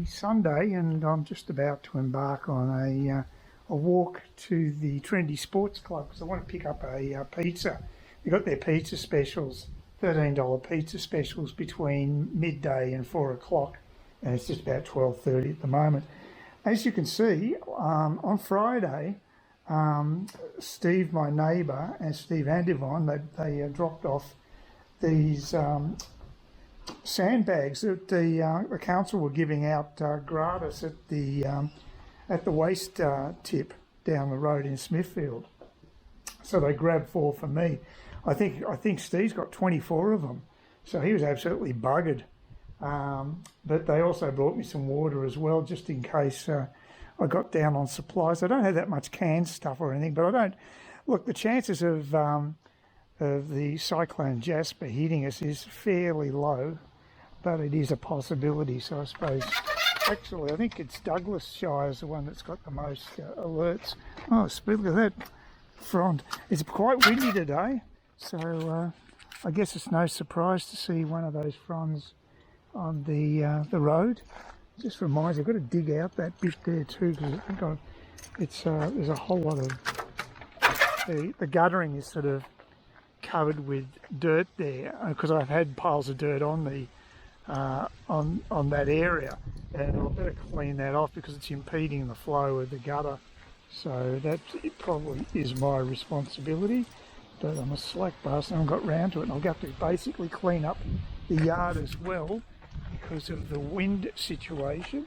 Sunday, and I'm just about to embark on a walk to the Trinity Sports Club because I want to pick up a pizza. They've got their pizza specials, $13 pizza specials between midday and 4 o'clock, and it's just about 12:30 at the moment. As you can see, on Friday, Steve, my neighbour, and Steve and Yvonne, they dropped off these sandbags that the council were giving out gratis at the waste tip down the road in Smithfield. So they grabbed 4 for me. I think Steve's got 24 of them, so he was absolutely buggered. But they also brought me some water as well, just in case I got down on supplies. I don't have that much canned stuff or anything, but I don't look. The chances of the Cyclone Jasper hitting us is fairly low, but it is a possibility. So I suppose, actually, I think it's Douglas Shire is the one that's got the most alerts. Oh, look at that front. It's quite windy today, so I guess it's no surprise to see one of those fronds on the road. It just reminds me, I've got to dig out that bit there too, because I think there's a whole lot of the guttering is sort of covered with dirt there, because I've had piles of dirt on the on that area, and I'll better clean that off because it's impeding the flow of the gutter. So it probably is my responsibility, but I'm a slack bastard and I haven't got round to it, and I'll have to basically clean up the yard as well because of the wind situation,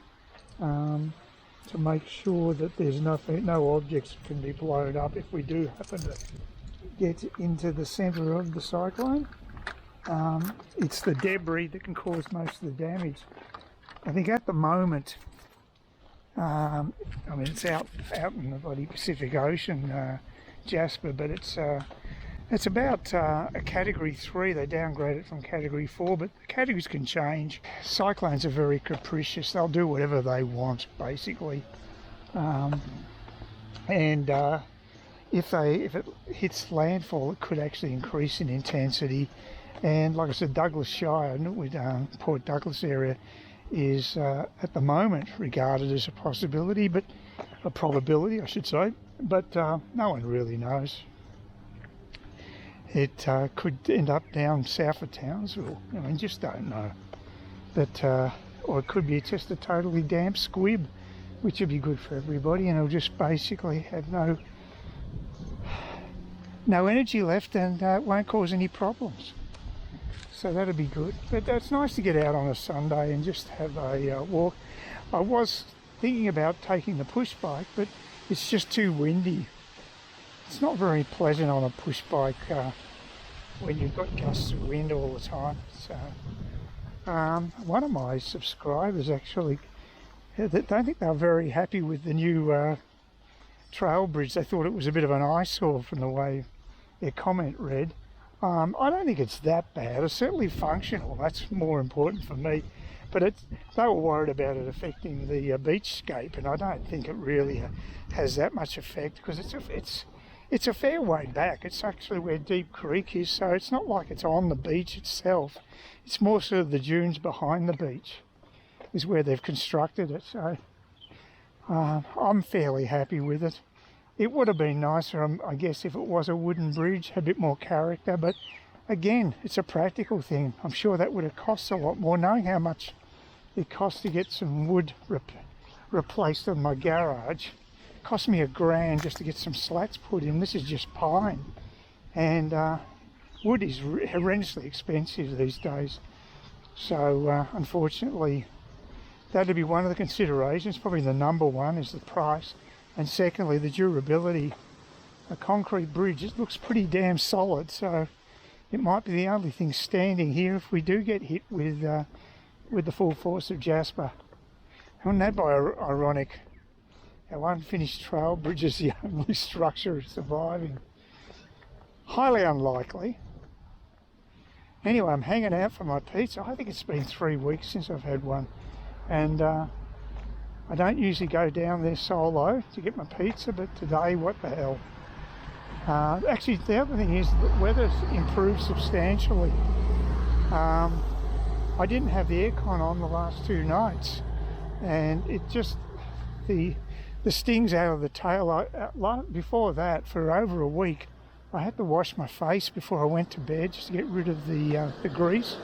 to make sure that there's no objects can be blown up if we do happen to get into the centre of the cyclone. It's the debris that can cause most of the damage. I think at the moment, I mean, it's out in the bloody Pacific Ocean, Jasper, but it's about a Category 3. They downgrade it from Category 4, but the categories can change. Cyclones are very capricious. They'll do whatever they want, basically. And if it hits landfall, it could actually increase in intensity. And like I said, Douglas Shire, with Port Douglas area, is at the moment regarded as a possibility, but a probability, I should say. But no one really knows. It could end up down south of Townsville. I mean, just don't know. But or it could be just a totally damp squib, which would be good for everybody, and it'll just basically have no energy left, and it won't cause any problems. So that'll be good. But it's nice to get out on a Sunday and just have a walk. I was thinking about taking the push bike, but it's just too windy. It's not very pleasant on a push bike when you've got gusts of wind all the time. So one of my subscribers actually, I don't think they were very happy with the new trail bridge. They thought it was a bit of an eyesore from the way their comment read. I don't think it's that bad. It's certainly functional. That's more important for me. But they were worried about it affecting the beachscape, and I don't think it really has that much effect, because it's a fair way back. It's actually where Deep Creek is, so it's not like it's on the beach itself. It's more sort of the dunes behind the beach is where they've constructed it. So I'm fairly happy with it. It would have been nicer, I guess, if it was a wooden bridge, a bit more character, but again, it's a practical thing. I'm sure that would have cost a lot more, knowing how much it cost to get some wood replaced in my garage. It cost me $1,000 just to get some slats put in. This is just pine, and wood is horrendously expensive these days. So unfortunately, that'd be one of the considerations. Probably the number one is the price. And secondly, the durability. A concrete bridge, it looks pretty damn solid, so it might be the only thing standing here if we do get hit with the full force of Jasper. Wouldn't that be ironic? Our unfinished trail bridge is the only structure surviving. Highly unlikely. Anyway, I'm hanging out for my pizza. I think it's been 3 weeks since I've had one, and I don't usually go down there solo to get my pizza, but today, what the hell. Actually, the other thing is that the weather's improved substantially. I didn't have the aircon on the last 2 nights, and it just, the stings out of the tail. Before that, for over a week, I had to wash my face before I went to bed just to get rid of the grease,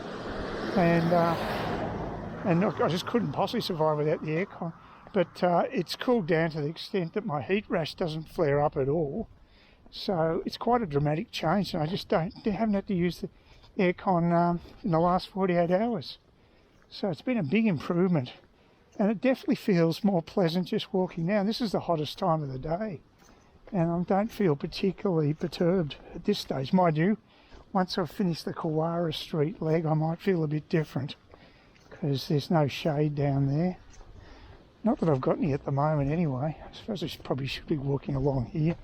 and look, I just couldn't possibly survive without the aircon. But it's cooled down to the extent that my heat rash doesn't flare up at all. So it's quite a dramatic change, and I just haven't had to use the aircon in the last 48 hours. So it's been a big improvement, and it definitely feels more pleasant just walking now. This is the hottest time of the day, and I don't feel particularly perturbed at this stage. Mind you, once I've finished the Kawara Street leg, I might feel a bit different because there's no shade down there. Not that I've got any at the moment anyway. I suppose I probably should be walking along here,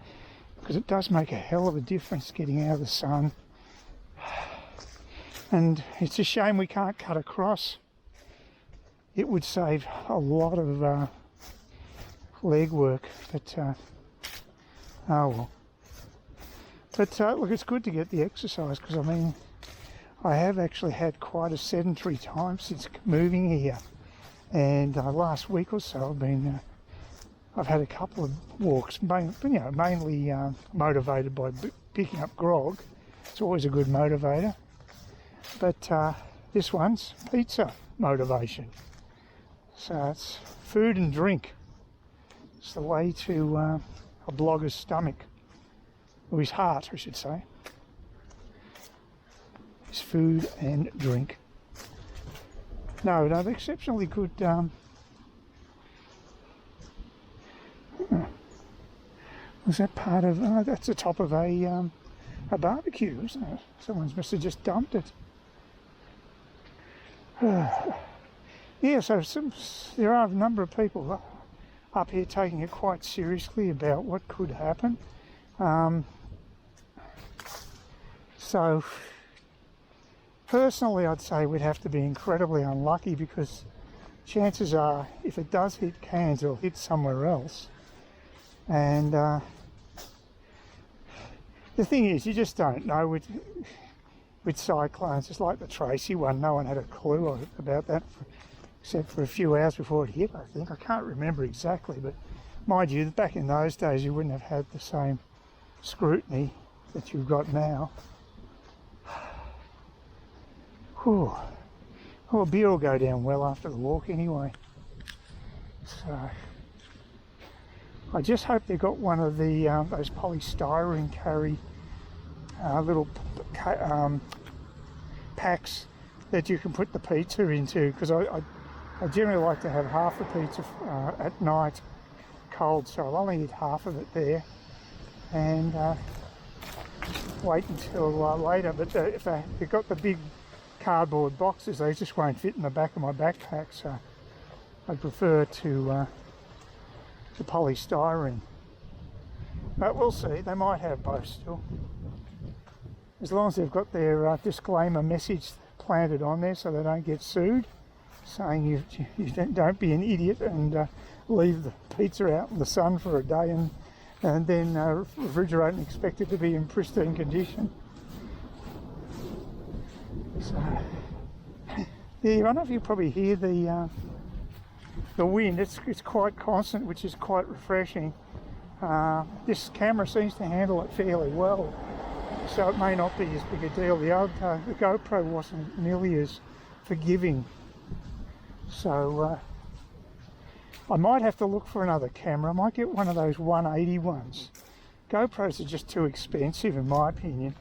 because it does make a hell of a difference getting out of the sun. And it's a shame we can't cut across. It would save a lot of leg work, but oh well. But look, it's good to get the exercise, because I mean, I have actually had quite a sedentary time since moving here. And last week or so, I've had a couple of walks, mainly motivated by picking up grog. It's always a good motivator. But this one's pizza motivation. So it's food and drink. It's the way to a blogger's stomach, or his heart, I should say. It's food and drink. No, they're exceptionally good. Was that part of? Oh, that's the top of a barbecue, isn't it? Someone's must have just dumped it. Yeah, so there are a number of people up here taking it quite seriously about what could happen. So. Personally, I'd say we'd have to be incredibly unlucky, because chances are, if it does hit Cairns, it'll hit somewhere else. And the thing is, you just don't know with cyclones. It's like the Tracy one. No one had a clue about that, except for a few hours before it hit, I think. I can't remember exactly, but mind you, back in those days, you wouldn't have had the same scrutiny that you've got now. Whew. Well, beer will go down well after the walk anyway. So I just hope they got one of the those polystyrene carry little packs that you can put the pizza into, because I generally like to have half the pizza at night cold, so I'll only eat half of it there and wait until later. But if they've got the big cardboard boxes, they just won't fit in the back of my backpack, so I'd prefer to the polystyrene. But we'll see, they might have both still. As long as they've got their disclaimer message planted on there so they don't get sued, saying you don't be an idiot and leave the pizza out in the sun for a day and then refrigerate and expect it to be in pristine condition. So, yeah, I don't know if you probably hear the wind. It's quite constant, which is quite refreshing. This camera seems to handle it fairly well, so it may not be as big a deal. The GoPro wasn't nearly as forgiving, so I might have to look for another camera. I might get one of those 180 ones. GoPros are just too expensive, in my opinion.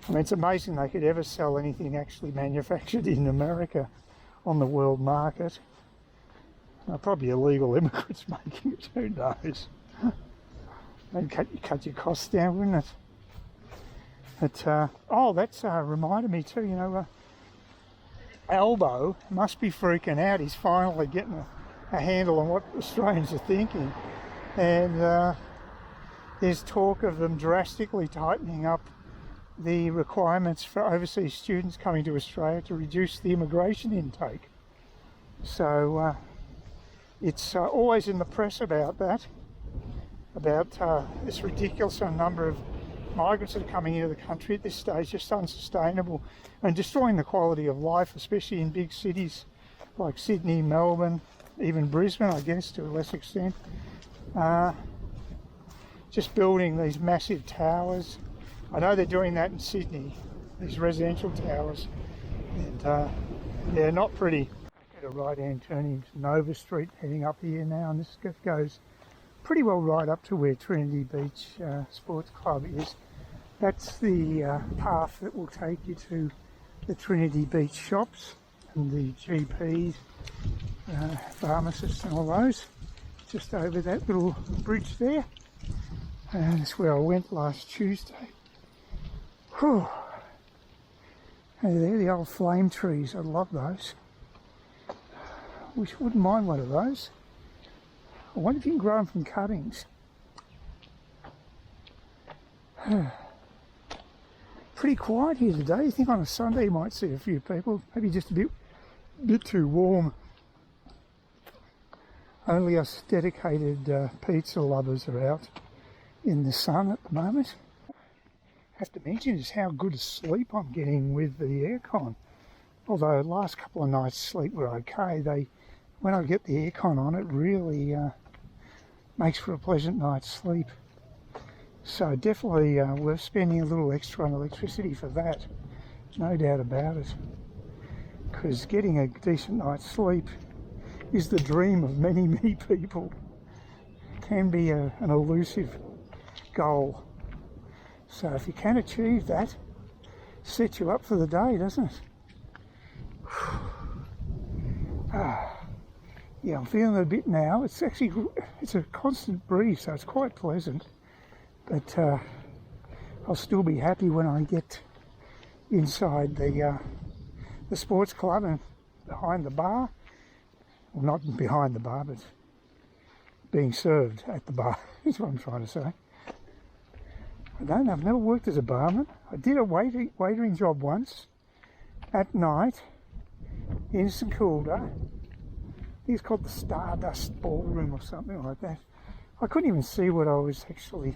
I mean, it's amazing they could ever sell anything actually manufactured in America on the world market. Probably illegal immigrants making it, who knows? And cut your costs down, wouldn't it? But, oh, that's reminded me too, you know, Albo must be freaking out. He's finally getting a handle on what Australians are thinking. And there's talk of them drastically tightening up the requirements for overseas students coming to Australia to reduce the immigration intake. So it's always in the press about that, about this ridiculous number of migrants that are coming into the country at this stage, just unsustainable and destroying the quality of life, especially in big cities like Sydney, Melbourne, even Brisbane, I guess, to a less extent. Just building these massive towers. I know they're doing that in Sydney, these residential towers, and they're not pretty. Get a right-hand turning to Nova Street, heading up here now, and this goes pretty well right up to where Trinity Beach Sports Club is. That's the path that will take you to the Trinity Beach shops and the GPs, pharmacists and all those, just over that little bridge there. And that's where I went last Tuesday. Whew. Hey, there, the old flame trees, I love those. Wouldn't mind one of those. I wonder if you can grow them from cuttings. Pretty quiet here today. You think on a Sunday you might see a few people, maybe just a bit too warm. Only us dedicated pizza lovers are out in the sun at the moment. I have to mention is how good a sleep I'm getting with the aircon. Although the last couple of nights sleep were okay, when I get the aircon on, it really makes for a pleasant night's sleep. So definitely worth spending a little extra on electricity for that, no doubt about it. Because getting a decent night's sleep is the dream of many, many people. It can be an elusive goal. So if you can achieve that, sets you up for the day, doesn't it? Yeah, I'm feeling it a bit now. It's a constant breeze, so it's quite pleasant. But I'll still be happy when I get inside the sports club and behind the bar. Well, not behind the bar, but being served at the bar is what I'm trying to say. I don't know, I've never worked as a barman. I did a waitering job once at night in St Kilda. I think it's called the Stardust Ballroom or something like that. I couldn't even see what I was actually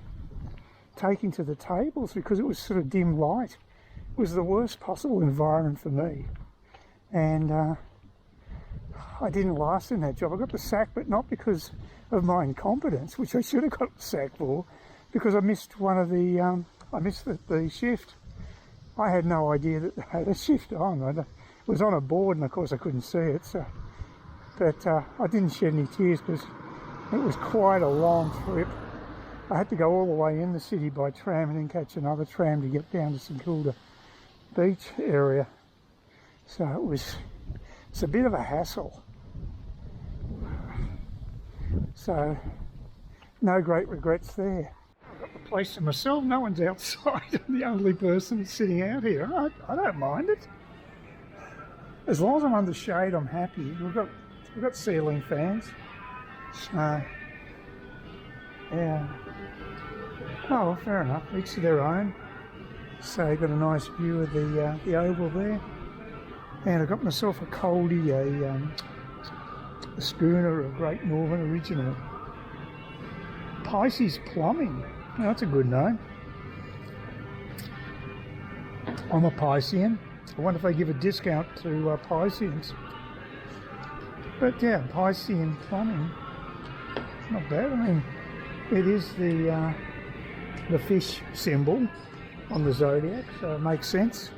taking to the tables because it was sort of dim light. It was the worst possible environment for me. And I didn't last in that job. I got the sack, but not because of my incompetence, which I should have got the sack for, because I missed one of the, the shift. I had no idea that they had a shift on. It was on a board and of course I couldn't see it. So, but I didn't shed any tears because it was quite a long trip. I had to go all the way in the city by tram and then catch another tram to get down to St Kilda Beach area. So it's a bit of a hassle. So no great regrets there. I've got the place to myself, no one's outside. I'm the only person sitting out here. I don't mind it. As long as I'm under shade, I'm happy. We've got ceiling fans. So yeah. Oh, well, fair enough. Each to their own. So you've got a nice view of the oval there. And I got myself a coldie, a schooner, a Great Northern Original. Pisces Plumbing. Oh, that's a good name. I'm a Piscean. I wonder if they give a discount to Pisceans. But yeah, Piscean Plumbing. It's not bad. I mean, it is the fish symbol on the zodiac, so it makes sense.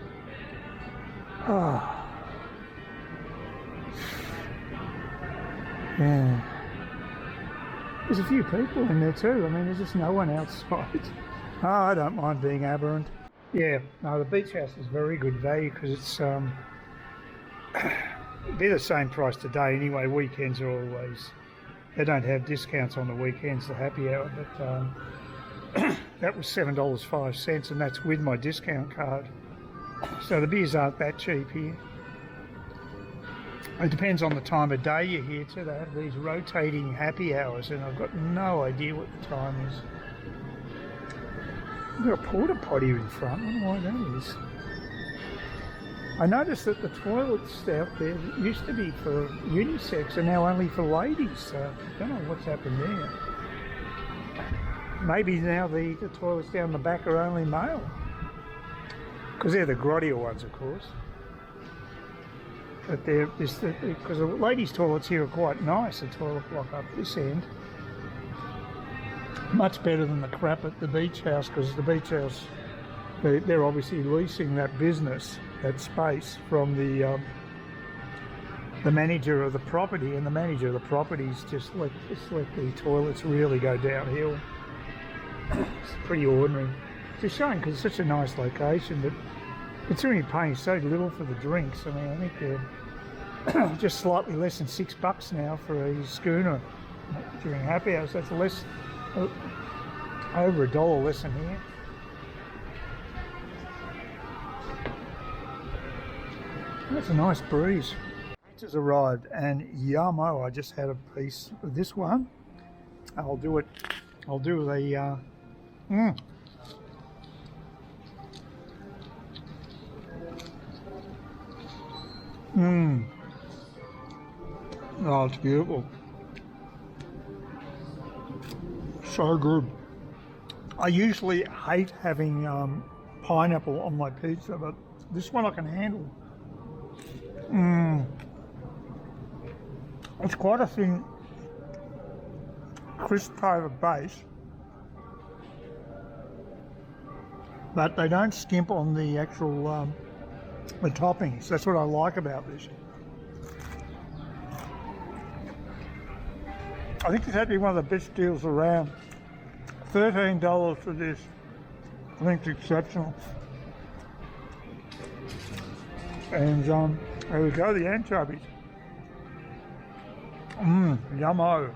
Ah. Yeah. There's a few people in there too. I mean, there's just no one outside. Oh, I don't mind being aberrant. Yeah, no, the beach house is very good value because it's they're the same price today anyway. Weekends are always, they don't have discounts on the weekends, the happy hour, but that was $7.05 and that's with my discount card. So the beers aren't that cheap here. It depends on the time of day you're here too. They have these rotating happy hours and I've got no idea what the time is. I've got a porta potty in front, I don't know why that is. I noticed that the toilets out there that used to be for unisex are now only for ladies, so I don't know what's happened there. Maybe now the toilets down the back are only male, because they're the grottier ones, of course. But because the ladies' toilets here are quite nice, the toilet block up this end. Much better than the crap at the beach house, because the beach house, they're obviously leasing that business, that space, from the manager of the property, and the manager of the property's just let the toilets really go downhill. It's pretty ordinary. It's a shame because it's such a nice location, but considering you're paying so little for the drinks, I mean, I think they're just slightly less than $6 now for a schooner during happy hours. That's less, over $1 less than here. That's a nice breeze. Pizza's arrived, and yummo! I just had a piece of this one. I'll do the Oh, it's beautiful. So good. I usually hate having pineapple on my pizza, but this one I can handle. It's quite a thin, crisp over base, but they don't skimp on the actual the toppings. That's what I like about this. I think this had to be one of the best deals around. $13 for this. I think it's exceptional. And there we go, the anchovies. Yummo.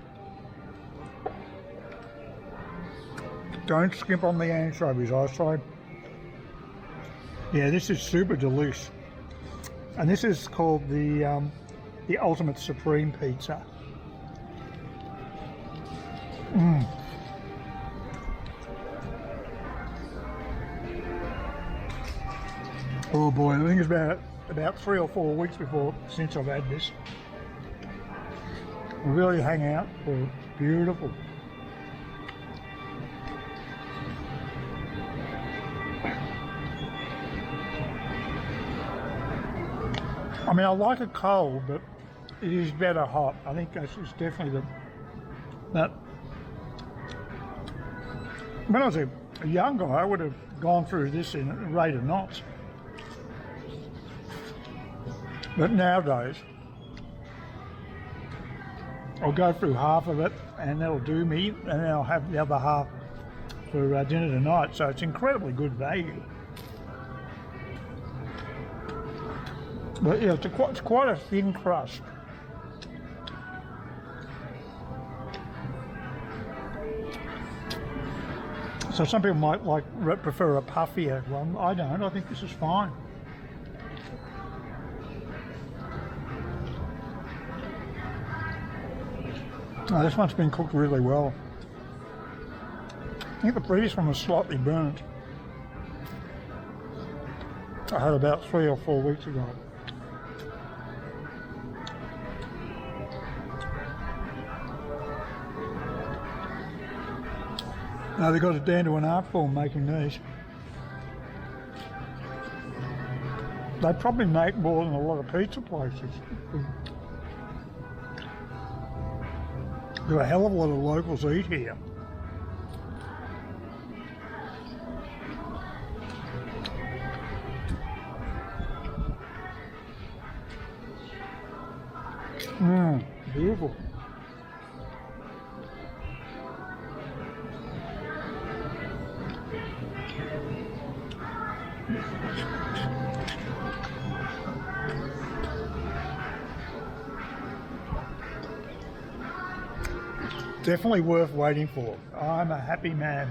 Don't skimp on the anchovies, I say. Yeah, this is super delish. And this is called the Ultimate Supreme Pizza. Oh boy, I think it's about 3 or 4 weeks since I've had this. Really hang out. Oh, beautiful. I mean, I like it cold, but it is better hot. I think that's just definitely that. When I was a young guy, I would have gone through this in a rate of knots. But nowadays, I'll go through half of it and that'll do me, and then I'll have the other half for dinner tonight. So it's incredibly good value. But yeah, it's quite a thin crust. So some people might prefer a puffier one. I don't. I think this is fine. Oh, this one's been cooked really well. I think the previous one was slightly burnt. I had about 3 or 4 weeks ago. Now they've got it down to an art form making these. They probably make more than a lot of pizza places. There are a hell of a lot of locals eat here. Beautiful. Definitely worth waiting for. I'm a happy man.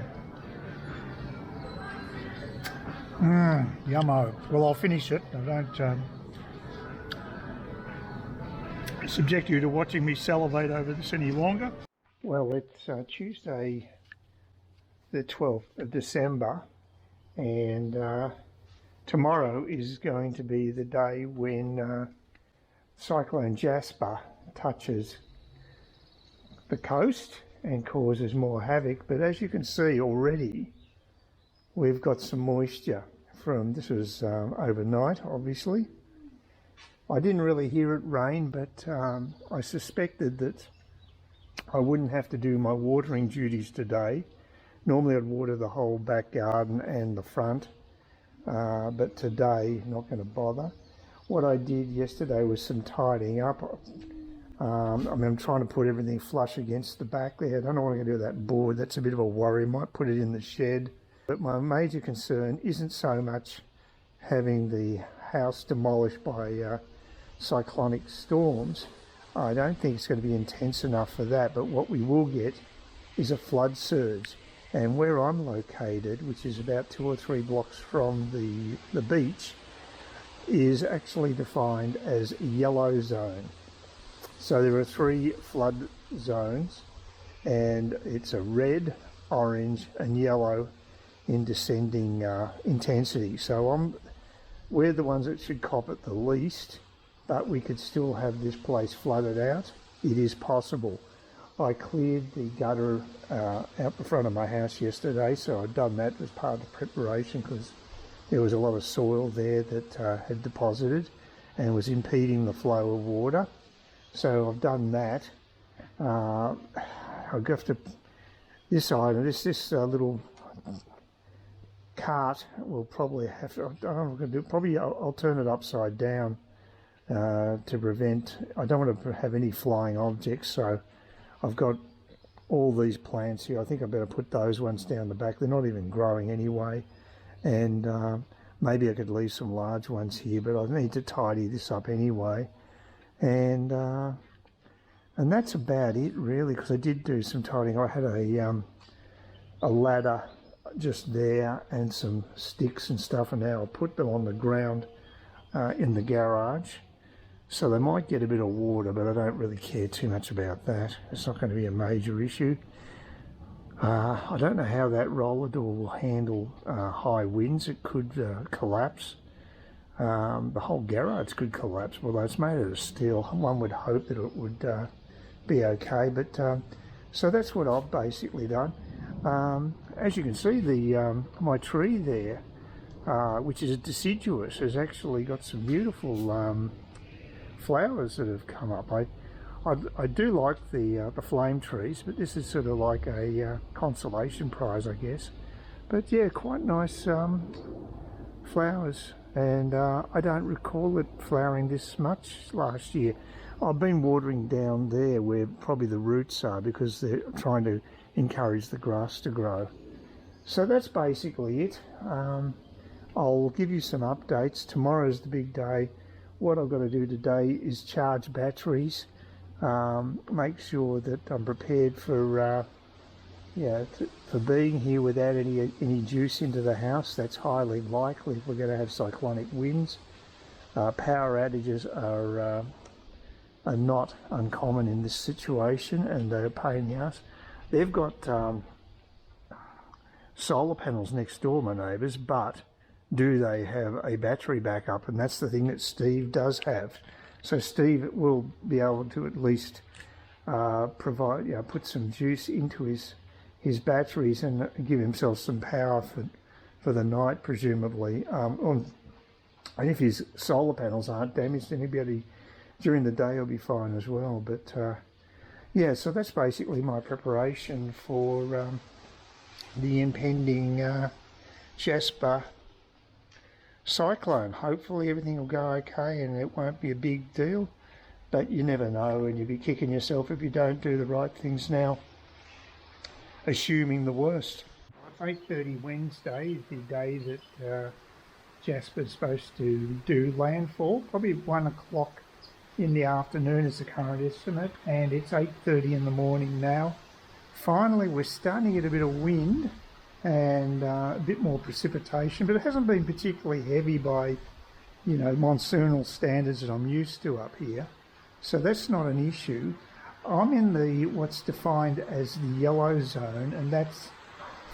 Yummo. Well, I'll finish it. I don't subject you to watching me salivate over this any longer. Well, it's Tuesday the 12th of December, and tomorrow is going to be the day when Cyclone Jasper touches the coast, and causes more havoc. But as you can see already, we've got some moisture from, this was overnight obviously. I didn't really hear it rain, but I suspected that I wouldn't have to do my watering duties today. Normally I'd water the whole back garden and the front, but today not going to bother. What I did yesterday was some tidying up. I'm trying to put everything flush against the back there. I don't know what I'm going to do with that board. That's a bit of a worry. Might put it in the shed. But my major concern isn't so much having the house demolished by cyclonic storms. I don't think it's going to be intense enough for that, but what we will get is a flood surge. And where I'm located, which is about 2 or 3 blocks from the beach, is actually defined as yellow zone. So there are 3 flood zones, and it's a red, orange and yellow in descending intensity. So we're the ones that should cop it the least, but we could still have this place flooded out. It is possible. I cleared the gutter out the front of my house yesterday, so I'd done that as part of the preparation because there was a lot of soil there that had deposited and was impeding the flow of water. So I've done that. I'll have to, this item, this little cart will probably have to, I don't know what I'm going to do, probably I'll turn it upside down to prevent, I don't want to have any flying objects, so I've got all these plants here. I think I better put those ones down the back. They're not even growing anyway, and maybe I could leave some large ones here, but I need to tidy this up anyway. And that's about it really, because I did do some tidying. I had a ladder just there and some sticks and stuff, and now I'll put them on the ground in the garage. So they might get a bit of water, but I don't really care too much about that. It's not going to be a major issue. I don't know how that roller door will handle high winds. It could collapse. The whole garage could collapse, although it's made out of steel. One would hope that it would be okay, but so that's what I've basically done. As you can see, my tree there, which is deciduous, has actually got some beautiful flowers that have come up. I do like the flame trees, but this is sort of like a consolation prize, I guess. But yeah, quite nice flowers. And I don't recall it flowering this much last year. I've been watering down there where probably the roots are, because they're trying to encourage the grass to grow. So that's basically it. I'll give you some updates. Tomorrow's the big day. What I've got to do today is charge batteries, make sure that I'm prepared for for being here without any juice into the house. That's highly likely if we're going to have cyclonic winds. Power outages are not uncommon in this situation, and they're a pain in the ass. They've got solar panels next door, my neighbours, but do they have a battery backup? And that's the thing that Steve does have. So Steve will be able to at least provide, put some juice into his batteries and give himself some power for the night, presumably. And if his solar panels aren't damaged, then during the day he'll be fine as well. But yeah, so that's basically my preparation for the impending Jasper cyclone. Hopefully everything will go okay and it won't be a big deal, but you never know, and you'll be kicking yourself if you don't do the right things now, assuming the worst. 8:30 Wednesday is the day that Jasper's supposed to do landfall. Probably 1 o'clock in the afternoon is the current estimate, and it's 8:30 in the morning now. Finally, we're starting to get a bit of wind and a bit more precipitation, but it hasn't been particularly heavy by, monsoonal standards that I'm used to up here. So that's not an issue. I'm in what's defined as the yellow zone, and that's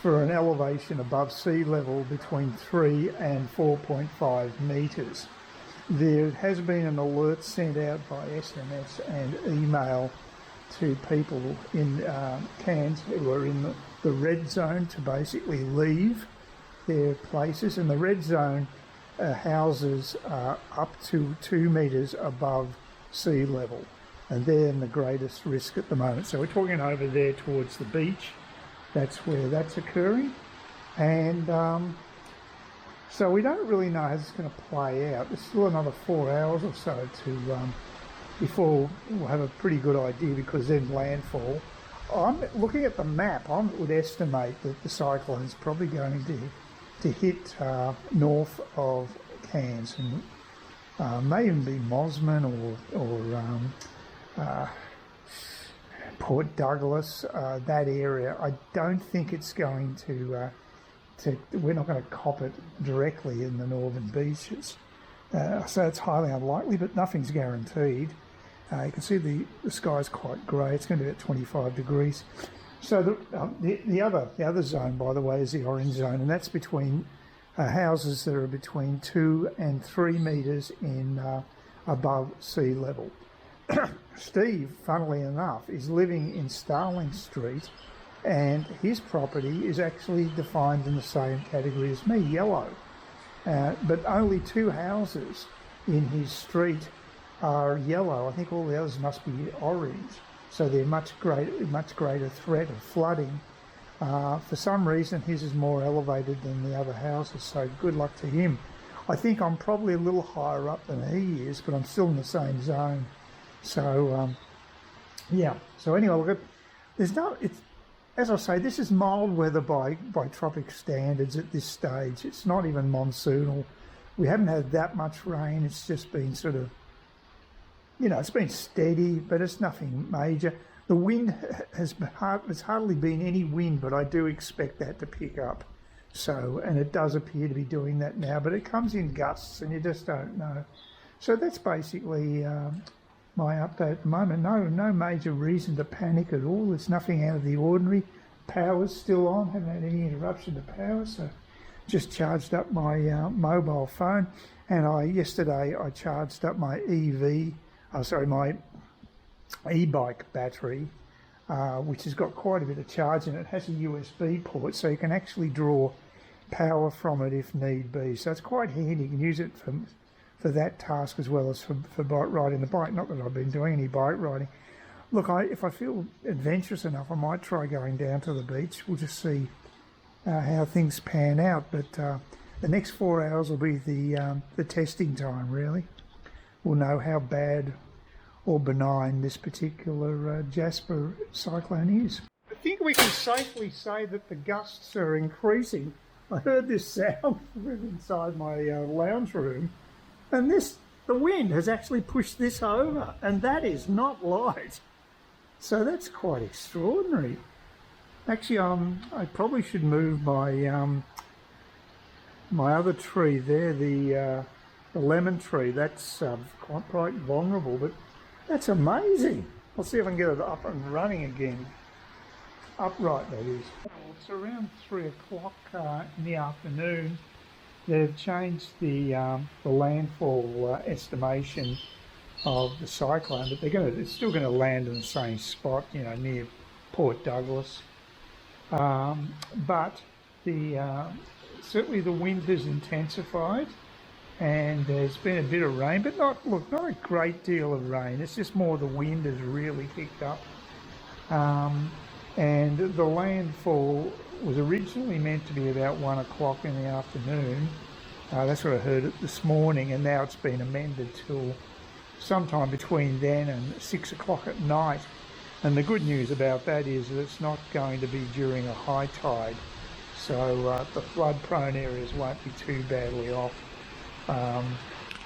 for an elevation above sea level between 3 and 4.5 metres. There has been an alert sent out by SMS and email to people in Cairns who are in the red zone to basically leave their places. And the red zone houses up to 2 metres above sea level, and they're in the greatest risk at the moment. So we're talking over there towards the beach. That's where that's occurring. And so we don't really know how it's going to play out. There's still another 4 hours or so to before we'll have a pretty good idea, because then landfall. I'm looking at the map. I would estimate that the cyclone is probably going to hit north of Cairns, and may even be Mosman or Port Douglas, that area. I don't think it's going to we're not going to cop it directly in the northern beaches. So it's highly unlikely, but nothing's guaranteed. You can see the sky's quite grey. It's going to be at 25 degrees. So the other zone, by the way, is the orange zone, and that's between houses that are between 2 and 3 metres in above sea level. Steve, funnily enough, is living in Starling Street, and his property is actually defined in the same category as me, yellow. But only 2 houses in his street are yellow. I think all the others must be orange. So they're much greater threat of flooding. For some reason, his is more elevated than the other houses, so good luck to him. I think I'm probably a little higher up than he is, but I'm still in the same zone. So, yeah. So anyway, look, as I say, this is mild weather by tropic standards at this stage. It's not even monsoonal. We haven't had that much rain. It's just been sort of, it's been steady, but it's nothing major. The wind there's hardly been any wind, but I do expect that to pick up. So, and it does appear to be doing that now, but it comes in gusts and you just don't know. So that's basically my update at the moment. No major reason to panic at all. There's nothing out of the ordinary. Power's still on. Haven't had any interruption to power. So just charged up my mobile phone, and yesterday I charged up my my e-bike battery, which has got quite a bit of charge in it. It has a USB port, so you can actually draw power from it if need be. So it's quite handy. You can use it for that task as well as for bike riding the bike. Not that I've been doing any bike riding. Look, if I feel adventurous enough, I might try going down to the beach. We'll just see how things pan out. But the next 4 hours will be the testing time, really. We'll know how bad or benign this particular Jasper cyclone is. I think we can safely say that the gusts are increasing. I heard this sound from inside my lounge room, and the wind has actually pushed this over, and that is not light. So that's quite extraordinary. Actually, I probably should move my my other tree there, the lemon tree. That's quite vulnerable, but that's amazing. I'll see if I can get it up and running again. Upright, that is. Well, it's around 3 o'clock in the afternoon. They've changed the landfall estimation of the cyclone, but it's still going to land in the same spot, near Port Douglas. But certainly the wind has intensified, and there's been a bit of rain, but not a great deal of rain. It's just more the wind has really picked up. And the landfall was originally meant to be about 1 o'clock in the afternoon. That's what I heard it this morning, and now it's been amended till sometime between then and 6 o'clock at night. And the good news about that is that it's not going to be during a high tide, so the flood-prone areas won't be too badly off.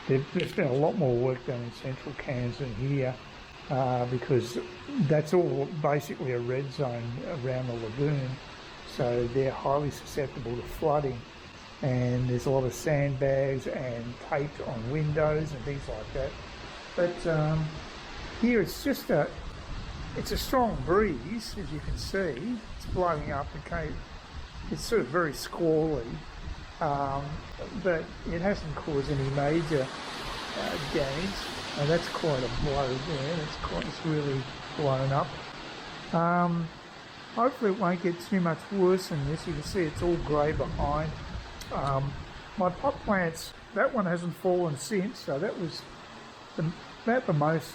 There's been a lot more work done in central Cairns than here, because that's all basically a red zone around the lagoon, so they're highly susceptible to flooding. And there's a lot of sandbags and taped on windows and things like that. But here it's just it's a strong breeze, as you can see. It's blowing up. Okay, it's sort of very squally, but it hasn't caused any major damage. Now that's quite a blow there. It's really blown up. Hopefully it won't get too much worse than this. You can see it's all grey behind. My pot plants, that one hasn't fallen since, so that was about the most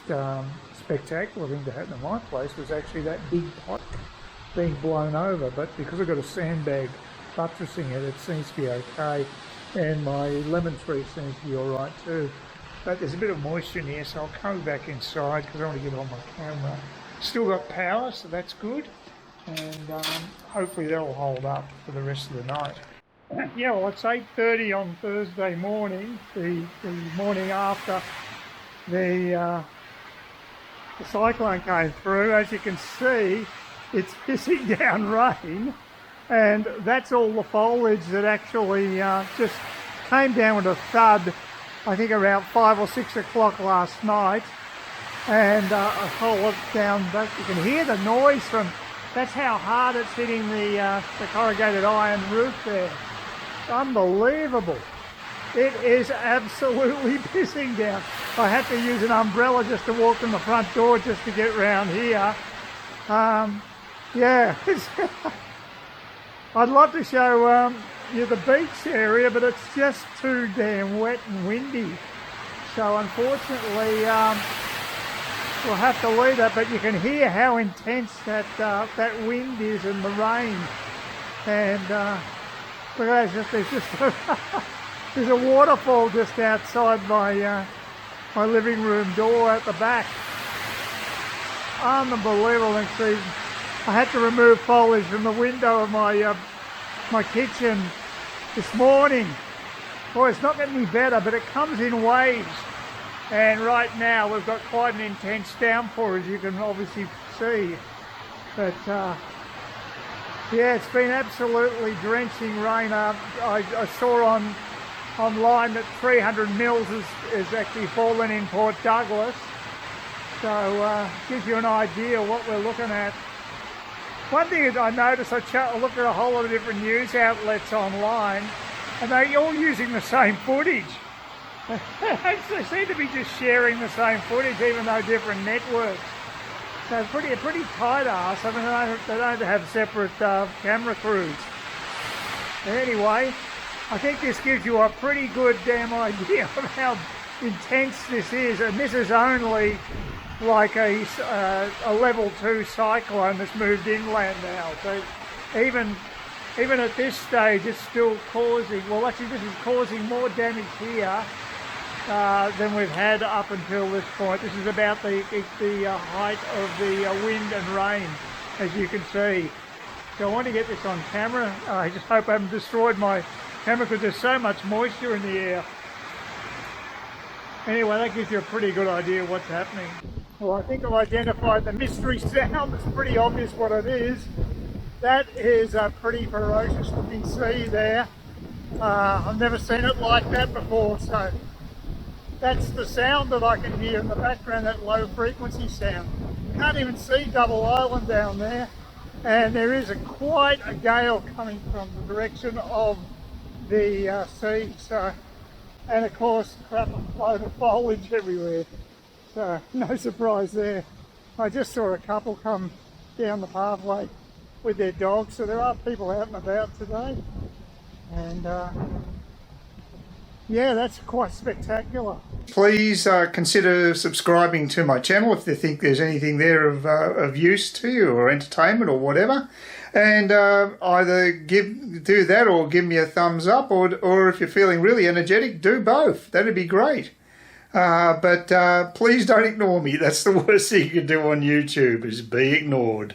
spectacular thing to happen in my place was actually that big pot being blown over. But because I've got a sandbag buttressing it, it seems to be okay. And my lemon tree seems to be alright too. But there's a bit of moisture in here, so I'll go back inside because I want to get it on my camera. Still got power, so that's good. And hopefully that'll hold up for the rest of the night. Yeah, well, it's 8:30 on Thursday morning, the morning after the cyclone came through. As you can see, it's pissing down rain, and that's all the foliage that actually just came down with a thud, I think around 5 or 6 o'clock last night, and a whole lot down back. You can hear the noise from, that's how hard it's hitting the corrugated iron roof there. Unbelievable. It is absolutely pissing down. I had to use an umbrella just to walk in the front door just to get round here. Yeah, I'd love to show you the beach area, but it's just too damn wet and windy. So unfortunately, we'll have to leave that, but you can hear how intense that wind is and the rain. And look at that, there's a waterfall just outside my living room door at the back. Unbelievable. I had to remove foliage from the window of my kitchen this morning. Boy, it's not getting any better, but it comes in waves. And right now we've got quite an intense downpour, as you can obviously see. But yeah, it's been absolutely drenching rain. I saw online that 300 mils is actually fallen in Port Douglas. So gives you an idea what we're looking at. One thing is I noticed, I looked at a whole lot of different news outlets online, and they're all using the same footage. They seem to be just sharing the same footage, even though different networks. So it's a pretty tight ass. I mean, they don't have separate camera crews. Anyway, I think this gives you a pretty good damn idea of how intense this is, and this is only like a level 2 cyclone that's moved inland now. So even at this stage, it's still causing, well, actually this is causing more damage here than we've had up until this point. This is about the height of the wind and rain, as you can see. So I want to get this on camera. I just hope I haven't destroyed my camera because there's so much moisture in the air. Anyway, that gives you a pretty good idea of what's happening. Well, I think I've identified the mystery sound. It's pretty obvious what it is. That is a pretty ferocious looking sea there. I've never seen it like that before, so that's the sound that I can hear in the background, that low frequency sound. You can't even see Double Island down there, and there is quite a gale coming from the direction of the sea. So, and of course, crap, a load of foliage everywhere. So no surprise there. I just saw a couple come down the pathway with their dogs, so there are people out and about today. And yeah, that's quite spectacular. Please consider subscribing to my channel if you think there's anything there of use to you, or entertainment or whatever. And either do that or give me a thumbs up, or if you're feeling really energetic, do both. That'd be great. But please don't ignore me. That's the worst thing you can do on YouTube, is be ignored.